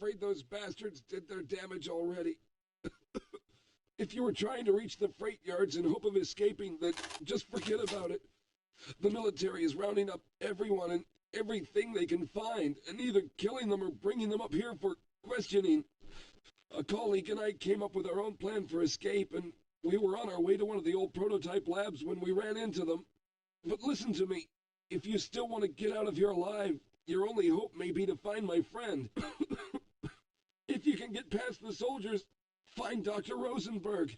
afraid those bastards did their damage already. If you were trying to reach the freight yards in hope of escaping, then just forget about it. The military is rounding up everyone and everything they can find, and either killing them or bringing them up here for questioning. A colleague and I came up with our own plan for escape, and we were on our way to one of the old prototype labs when we ran into them. But listen to me. If you still want to get out of here alive, your only hope may be to find my friend. If you can get past the soldiers, find Dr. Rosenberg.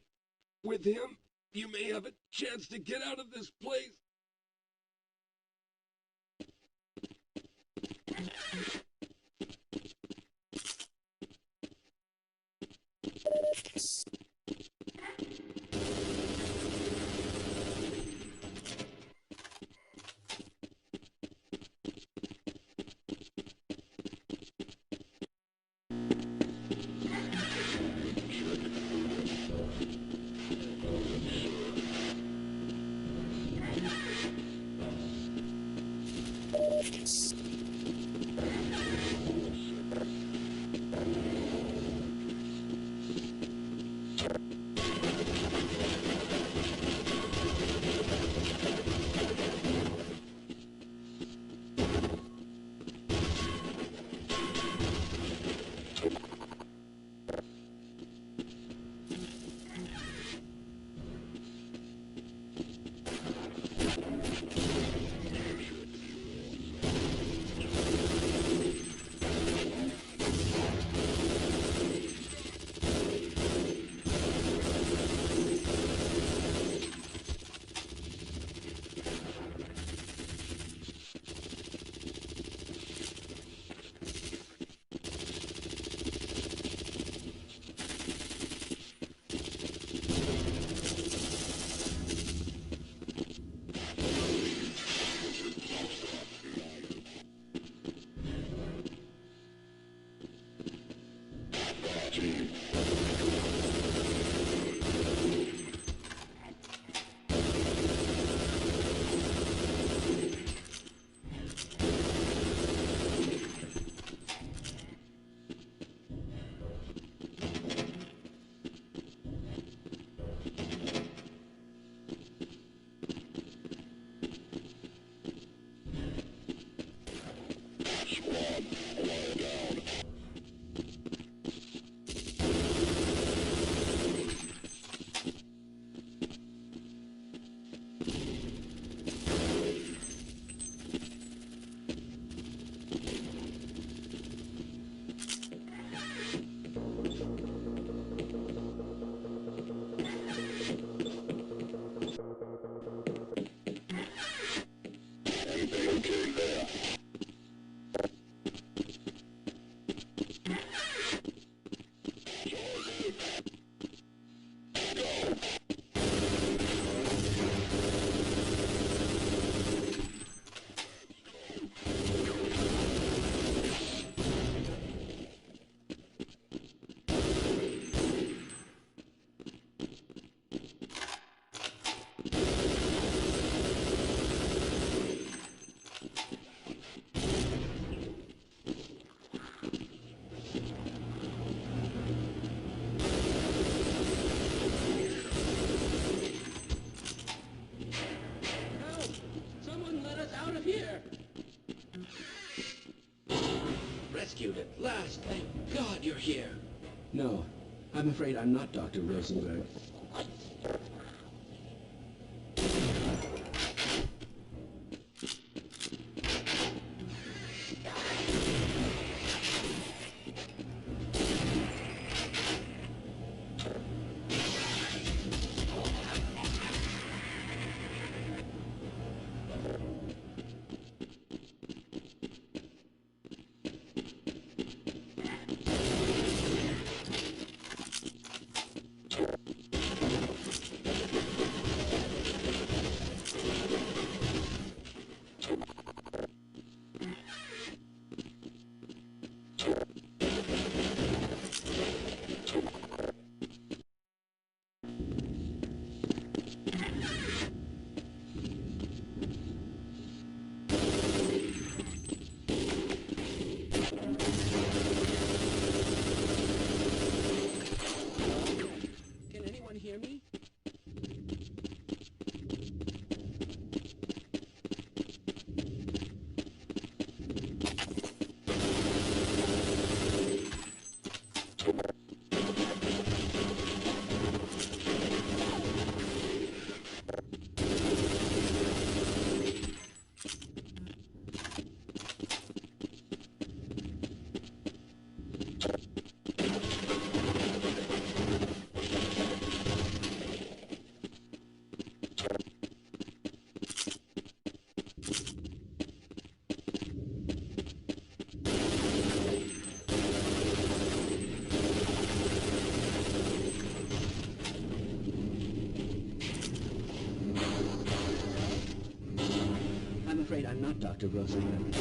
With him, you may have a chance to get out of this place. Rescued at last. Thank God you're here. No, I'm afraid I'm not Dr. Rosenberg. afraid I'm not Dr. Rosenberg.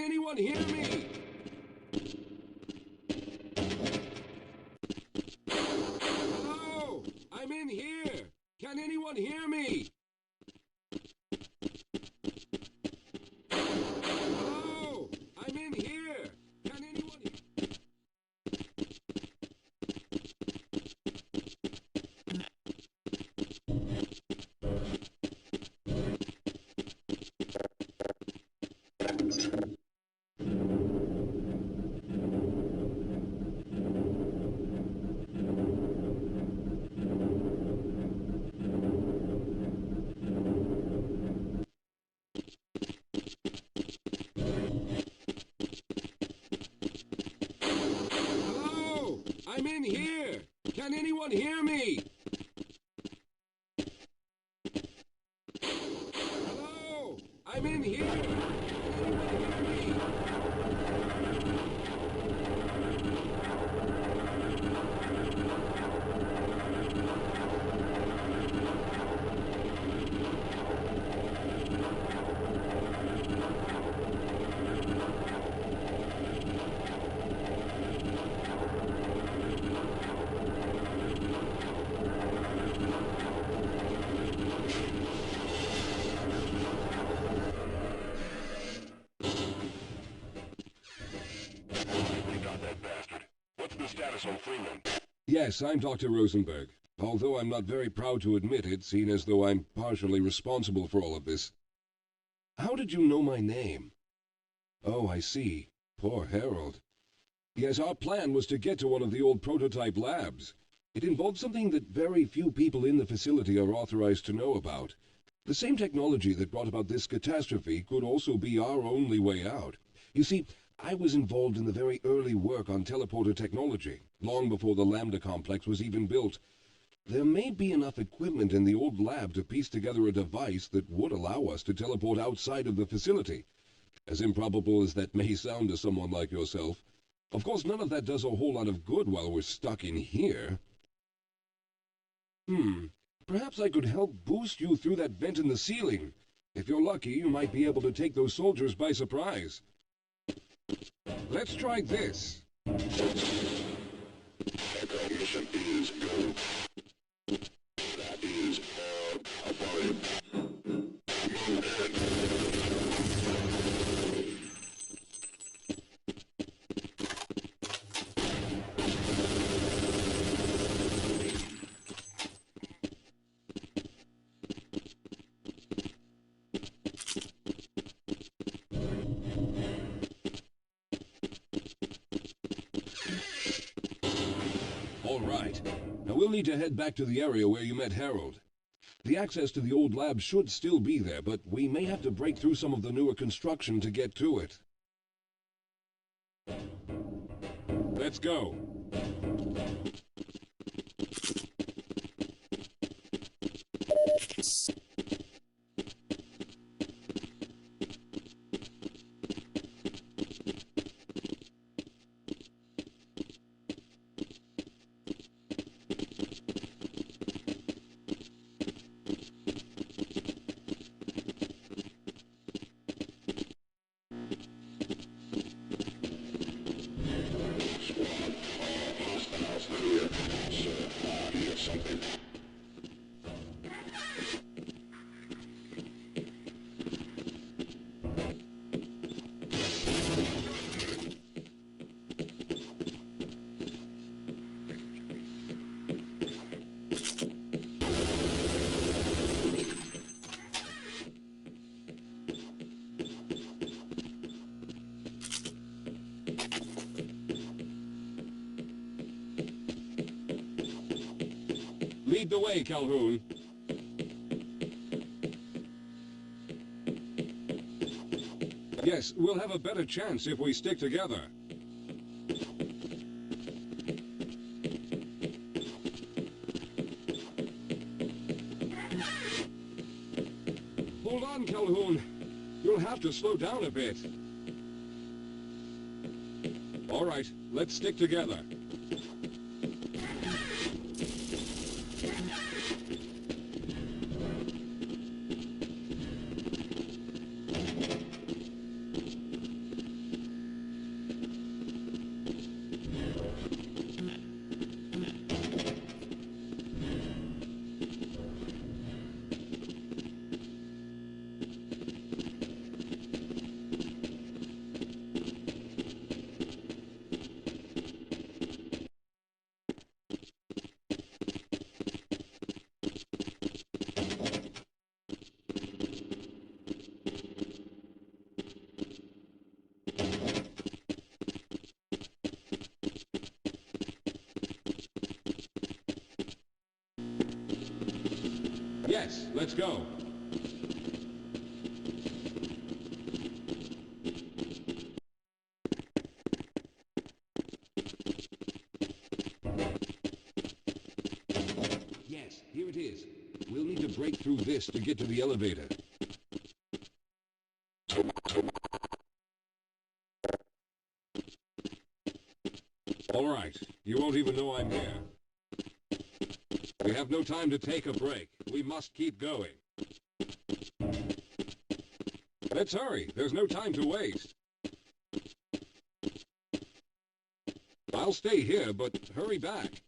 Can anyone hear me? Hello? I'm in here. Can anyone hear me? Hello? I'm in here. Can anyone hear me? Hello? I'm in here. Can anyone hear me? Hello? I'm in here. Can anyone hear me? Status on Freeman. Yes, I'm Dr. Rosenberg. Although I'm not very proud to admit it, seeing as though I'm partially responsible for all of this. How did you know my name? Oh, I see. Poor Harold. Yes, our plan was to get to one of the old prototype labs. It involved something that very few people in the facility are authorized to know about. The same technology that brought about this catastrophe could also be our only way out. You see, I was involved in the very early work on teleporter technology, long before the Lambda complex was even built. There may be enough equipment in the old lab to piece together a device that would allow us to teleport outside of the facility. As improbable as that may sound to someone like yourself. Of course, none of that does a whole lot of good while we're stuck in here. Perhaps I could help boost you through that vent in the ceiling. If you're lucky, you might be able to take those soldiers by surprise. Let's try this. Echo mission is go. That is affirmative. Move in. All right. Now we'll need to head back to the area where you met Harold. The access to the old lab should still be there, but we may have to break through some of the newer construction to get to it. Let's go. Lead the way, Calhoun. Yes, we'll have a better chance if we stick together. Hold on, Calhoun. You'll have to slow down a bit. All right, let's stick together. Yes, let's go. Yes, here it is. We'll need to break through this to get to the elevator. All right, you won't even know I'm here. We have no time to take a break. We must keep going. Let's hurry. There's no time to waste. I'll stay here, but hurry back.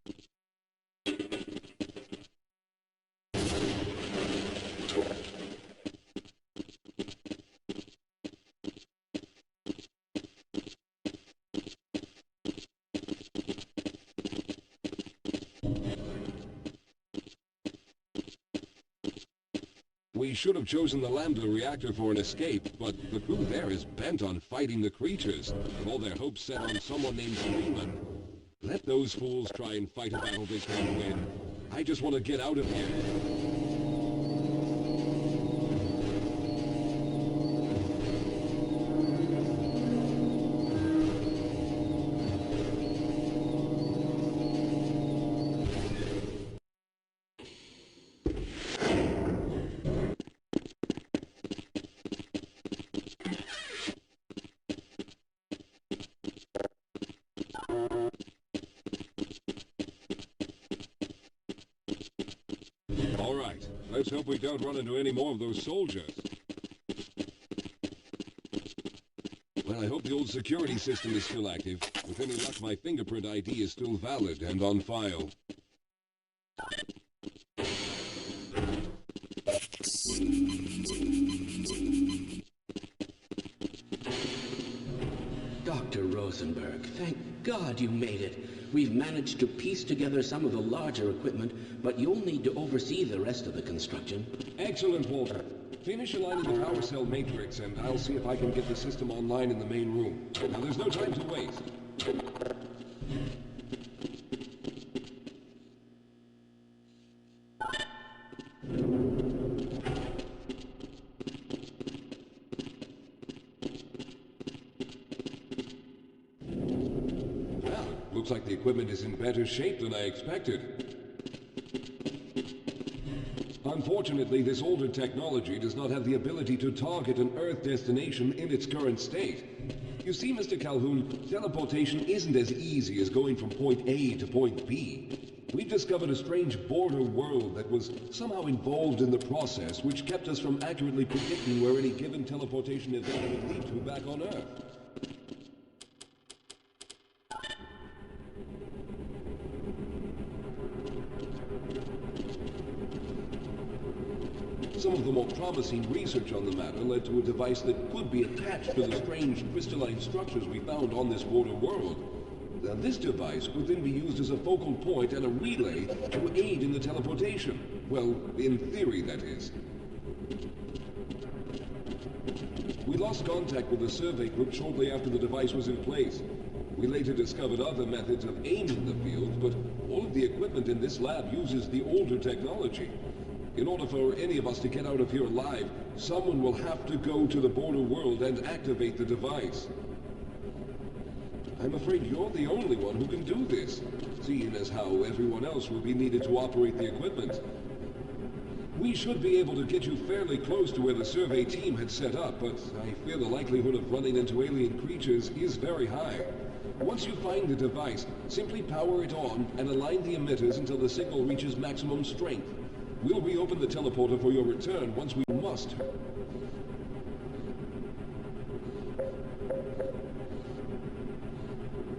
We should have chosen the Lambda reactor for an escape, but the crew there is bent on fighting the creatures, with all their hopes set on someone named Freeman. Let those fools try and fight a battle they can't win. I just want to get out of here. All right, let's hope we don't run into any more of those soldiers. Well, I hope the old security system is still active. With any luck, my fingerprint ID is still valid and on file. Dr. Rosenberg, thank God you made it. We've managed to piece together some of the larger equipment, but you'll need to oversee the rest of the construction. Excellent, Walter. Finish aligning the power cell matrix, and I'll see if I can get the system online in the main room. Now, there's no time to waste. Well, looks like the equipment is in better shape than I expected. Unfortunately, this older technology does not have the ability to target an Earth destination in its current state. You see, Mr. Calhoun, teleportation isn't as easy as going from point A to point B. We've discovered a strange border world that was somehow involved in the process, which kept us from accurately predicting where any given teleportation event would lead to back on Earth. Some of the more promising research on the matter led to a device that could be attached to the strange crystalline structures we found on this border world. Now, this device could then be used as a focal point and a relay to aid in the teleportation. Well, in theory, that is. We lost contact with the survey group shortly after the device was in place. We later discovered other methods of aiming the field, but all of the equipment in this lab uses the older technology. In order for any of us to get out of here alive, someone will have to go to the border world and activate the device. I'm afraid you're the only one who can do this, seeing as how everyone else will be needed to operate the equipment. We should be able to get you fairly close to where the survey team had set up, but I fear the likelihood of running into alien creatures is very high. Once you find the device, simply power it on and align the emitters until the signal reaches maximum strength. We'll reopen the teleporter for your return once we must.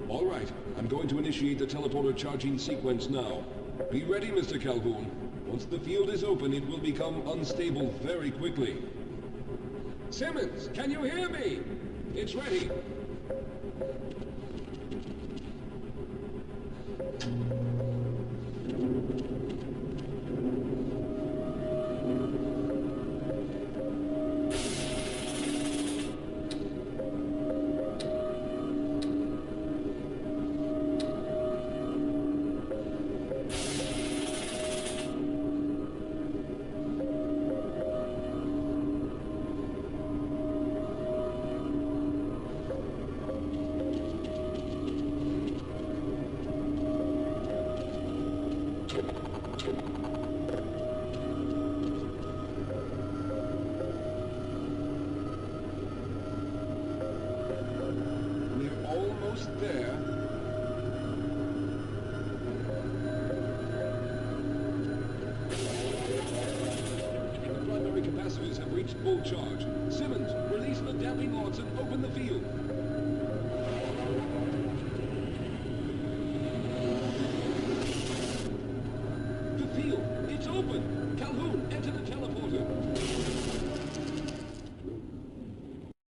All right, I'm going to initiate the teleporter charging sequence now. Be ready, Mr. Calhoun. Once the field is open, it will become unstable very quickly. Simmons, can you hear me? It's ready. capacitors have reached full charge. Simmons, release the damping logs and open the field.